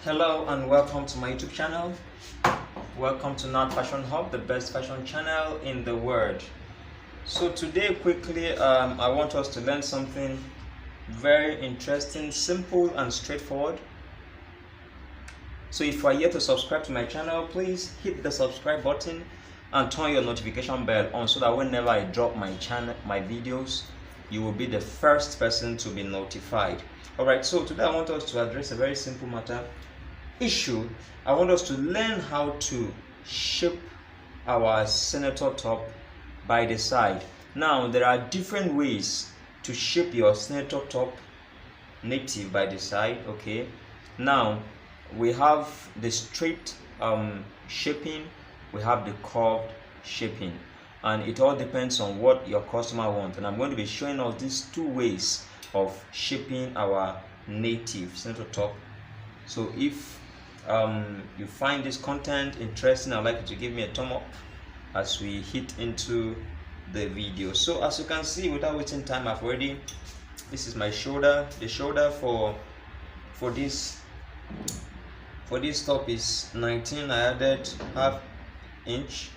Hello and welcome to my YouTube channel. Welcome to Not Fashion Hub, the best fashion channel in the world. So today quickly I want us to learn something very interesting, simple and straightforward. So if you are yet to subscribe to my channel, please hit the subscribe button and turn your notification bell on so that whenever I drop my videos, you will be the first person to be notified. Alright, so today I want us to address a very simple issue. I want us to learn how to shape our senator top by the side. Now there are different ways to shape your senator top native by the side. Okay, now we have the straight shaping, we have the curved shaping, and it all depends on what your customer wants. And I'm going to be showing us these two ways of shaping our native senator top. So if you find this content interesting, I'd like you to give me a thumb up as we hit into the video. So as you can see, without wasting time, this is my shoulder. The shoulder for this top is 19. I added half inch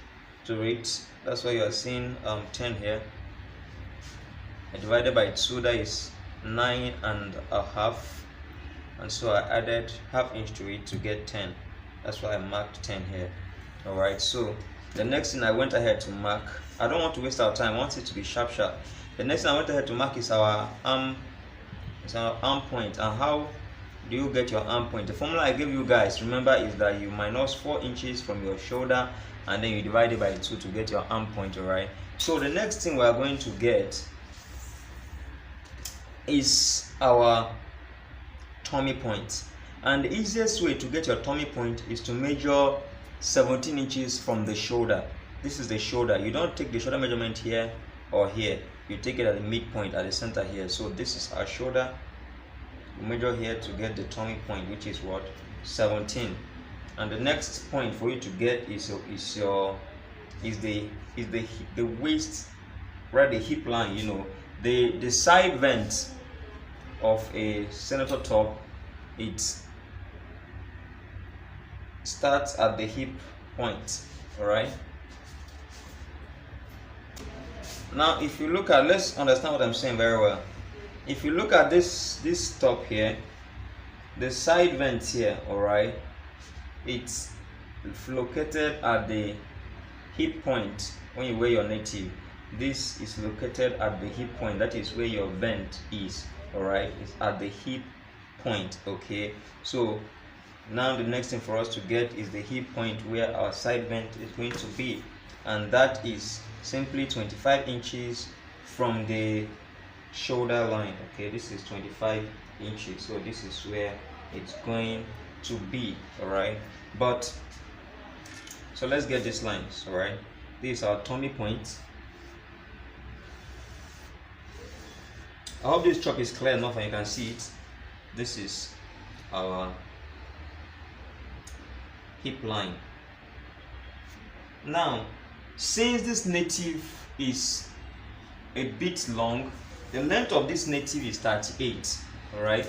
to it. That's why you are seeing 10 here. I divided by 2, that is 9.5. and so I added half inch to it to get 10. That's why I marked 10 here. Alright, so the next thing I went ahead to mark, I don't want to waste our time, I want it to be sharp. The next thing I went ahead to mark is our arm point. And how do you get your arm point? The formula I gave you guys, remember, is that you minus 4 inches from your shoulder and then you divide it by 2 to get your arm point. Alright, so the next thing we are going to get is our tummy point, and the easiest way to get your tummy point is to measure 17 inches from the shoulder. This is the shoulder. You don't take the shoulder measurement here or here, you take it at the midpoint at the center here. So this is our shoulder. You measure here to get the tummy point, which is what, 17. And the next point for you to get is the waist, right, the hip line. You know, the side vent of a senator top, it starts at the hip point. All right, now if you look at, let's understand what I'm saying very well. If you look at this top here, the side vent here, all right, it's located at the hip point. When you wear your native, this is located at the hip point. That is where your vent is. All right, it's at the hip point. Okay, so now the next thing for us to get is the hip point where our side vent is going to be, and that is simply 25 inches from the shoulder line. Okay, this is 25 inches, so this is where it's going to be. All right, but so let's get these lines. All right, this is our tummy point. I hope this chop is clear enough and you can see it. This is our hip line. Now, since this native is a bit long, the length of this native is 38. All right,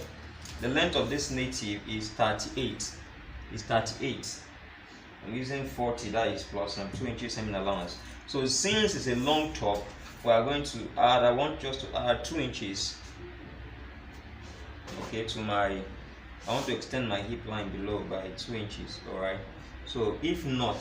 the length of this native is 38. It's 38. I'm using 40, that is plus 2 inches seam allowance. So since it's a long top, we are going to add, I want just to add 2 inches, okay, I want to extend my hip line below by 2 inches. All right, so if not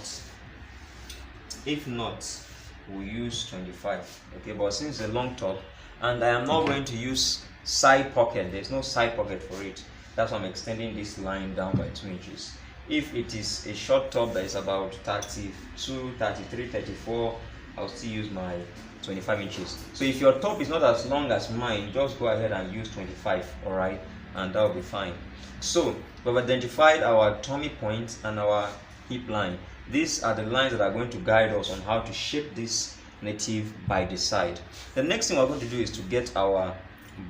we'll use 25. Okay, but since it's a long top and I am not going to use side pocket, there's no side pocket for it, that's why I'm extending this line down by 2 inches. If it is a short top that is about 32, 33, 34, I'll still use my 25 inches. So if your top is not as long as mine, just go ahead and use 25. All right, and that will be fine. So we've identified our tummy point and our hip line. These are the lines that are going to guide us on how to shape this native by the side. The next thing we're going to do is to get our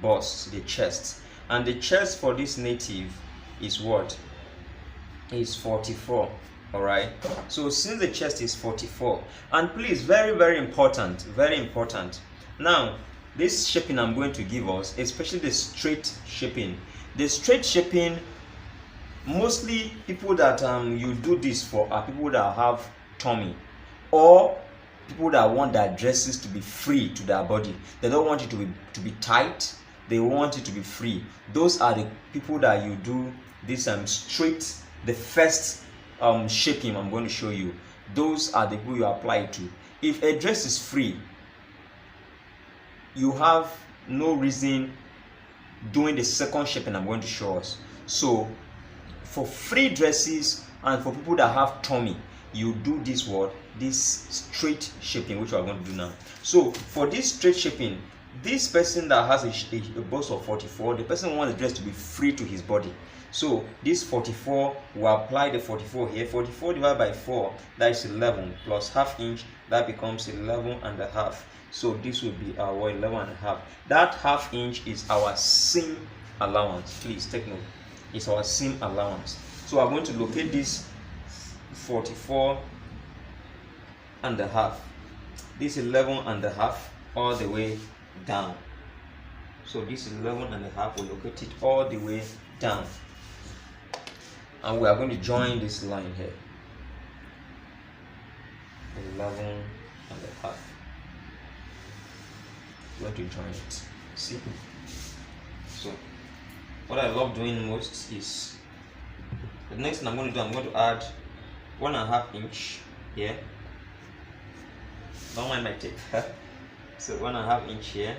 bust, the chest, and the chest for this native is what, is 44. All right, so since the chest is 44, and please, very important, now this shaping I'm going to give us, especially the straight shaping, Mostly people that you do this for are people that have tummy, or people that want their dresses to be free to their body. They don't want it to be tight. They want it to be free. Those are the people that you do this straight. The first shaping I'm going to show you. Those are the people you apply it to. If a dress is free, you have no reason doing the second shaping I'm going to show us. So for free dresses and for people that have tummy, you do this straight shaping, which we are going to do now. So for this straight shaping, this person that has a bust of 44, the person wants the dress to be free to his body. So this 44, we apply the 44 here. 44 divided by 4, that is 11, plus half inch, that becomes 11 and a half. So this will be our 11 and a half. That half inch is our seam allowance. Please take note. It's our seam allowance. So I'm going to locate this 44 and a half. This 11 and a half all the way down. So this 11 and a half, we'll locate it all the way down. And we are going to join this line here. 11 and a half. We're going to join it. See? So what I love doing most is the next thing I'm going to do, I'm going to add 1.5 inch here. Don't mind my tape. So 1.5 inch here.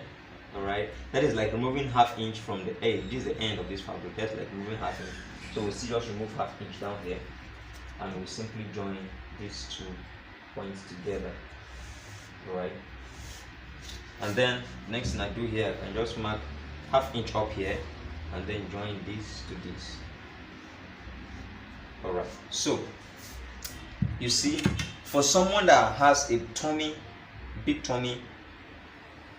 Alright, that is like removing half inch from the edge. This is the end of this fabric. That's like removing half inch. So we'll still just remove half inch down here, and we'll simply join these 2 points together. Alright, and then next thing I do here, I can just mark half inch up here and then join this to this. Alright, so you see, for someone that has a tummy, big tummy,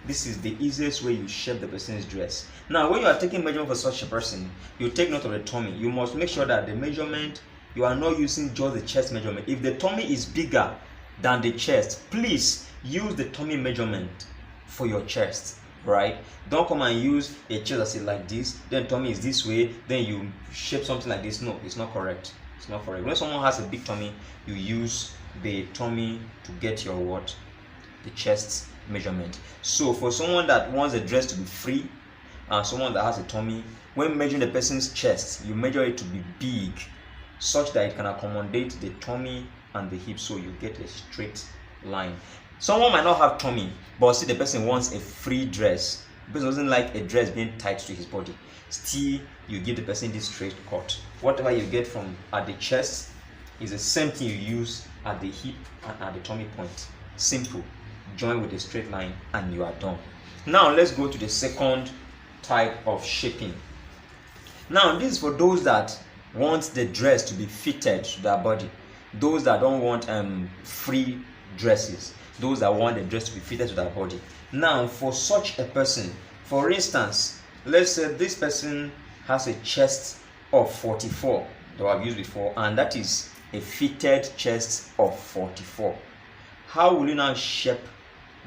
this is the easiest way you shape the person's dress. Now, when you are taking measurement for such a person, you take note of the tummy. You must make sure that the measurement, you are not using just the chest measurement. If the tummy is bigger than the chest, please use the tummy measurement for your chest, right? Don't come and use a chest that's like this, then tummy is this way, then you shape something like this. No, it's not correct. It's not correct. When someone has a big tummy, you use the tummy to get your what? The chest measurement. So for someone that wants a dress to be free, and someone that has a tummy, when measuring the person's chest, you measure it to be big, such that it can accommodate the tummy and the hip, so you get a straight line. Someone might not have tummy, but see, the person wants a free dress. The person doesn't like a dress being tight to his body. Still, you give the person this straight cut. Whatever you get from at the chest is the same thing you use at the hip and at the tummy point. Simple. Join with a straight line and you are done. Now let's go to the second type of shaping. Now this is for those that want the dress to be fitted to their body, those that don't want free dresses, those that want the dress to be fitted to their body. Now for such a person, for instance, let's say this person has a chest of 44 that I've used before, and that is a fitted chest of 44. How will you now shape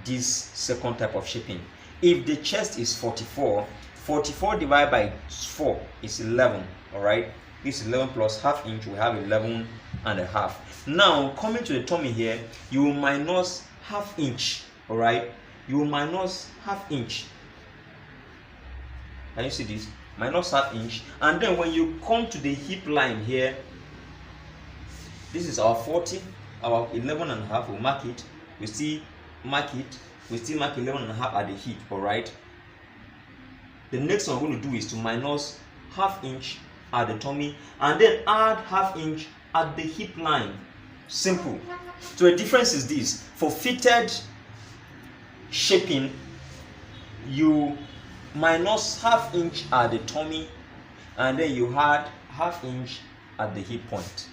this second type of shaping? If the chest is 44, 44 divided by 4 is 11. Alright, this 11 plus half inch, we have 11 and a half. Now coming to the tummy here, you will minus half inch. Alright, you will minus half inch. Can you see this? Minus half inch. And then when you come to the hip line here, this is our 40, our 11 and a half. We'll mark it. We still mark it. We still mark 11 and a half at the hip. Alright, the next one we're going to do is to minus half inch at the tummy and then add half inch at the hip line. Simple. So the difference is this: for fitted shaping, you minus half inch at the tummy and then you add half inch at the hip point.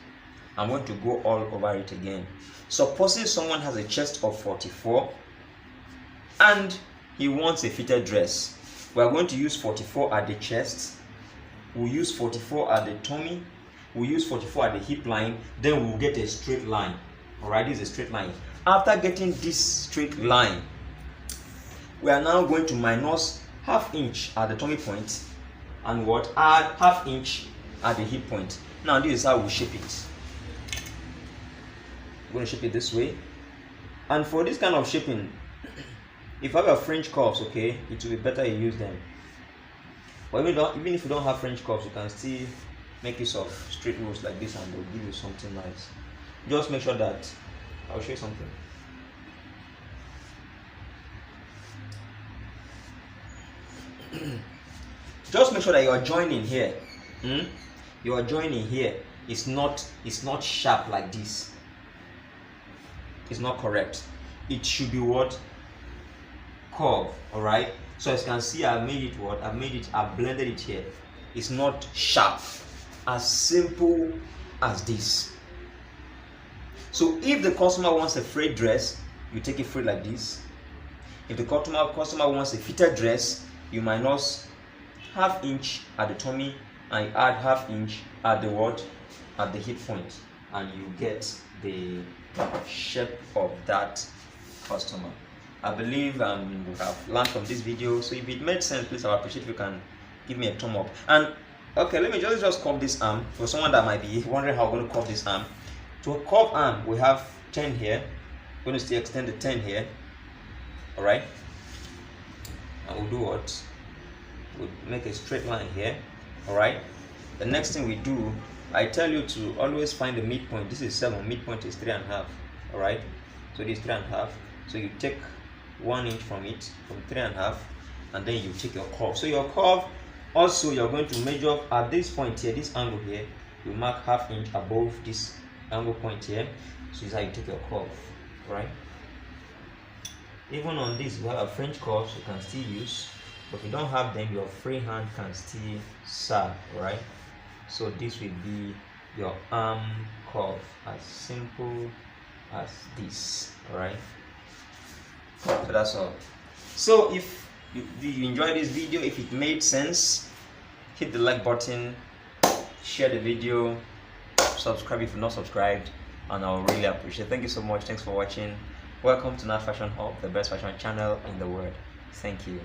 I'm going to go all over it again. Supposing someone has a chest of 44 and he wants a fitted dress, we are going to use 44 at the chest, we'll use 44 at the tummy, we'll use 44 at the hip line, then we'll get a straight line. Alright, this is a straight line. After getting this straight line, we are now going to minus half inch at the tummy point and what? Add half inch at the hip point. Now this is how we shape it. We're going to shape it this way. And for this kind of shaping, if you have a French curves, okay, it will be better you use them. But even if you don't have French curves, you can still make use of straight rows like this, and they'll give you something nice. Just make sure that, I'll show you something. Just make sure that you are joining here. You are joining here. It's not sharp like this. It's not correct. It should be what? Curve. Alright. So as you can see, I've made it what? I've blended it here. It's not sharp. As simple as this. So if the customer wants a frayed dress, you take it frayed like this. If the customer wants a fitted dress, you minus ½ inch at the tummy and you add ½ inch at the what? At the hip point, and you get the shape of that customer. I believe we have learned from this video. So if it made sense, please, I would appreciate if you can give me a thumb up. And okay, let me just curve this arm for someone that might be wondering how I'm going to curve this arm. To a curve arm, we have 10 here. We're going to still extend the 10 here. Alright. And we'll do what? We'll make a straight line here. Alright. The next thing we do, I tell you to always find the midpoint. This is 7, midpoint is 3.5. Alright. So this is 3.5. So you take 1 inch from it, from 3.5, and then you take your curve. So your curve, also you're going to measure at this point here, this angle here, you mark ½ inch above this angle point here. So this is how you take your curve, right? Even on this, you have a French curve, you can still use, but if you don't have them, your free hand can still serve, right? So this will be your arm curve, as simple as this, right? So that's all. So if you enjoyed this video, if it made sense, hit the like button, share the video, subscribe if you're not subscribed, and I'll really appreciate it. Thank you so much. Thanks for watching. Welcome to Nat Fashion Hub, the best fashion channel in the world. Thank you.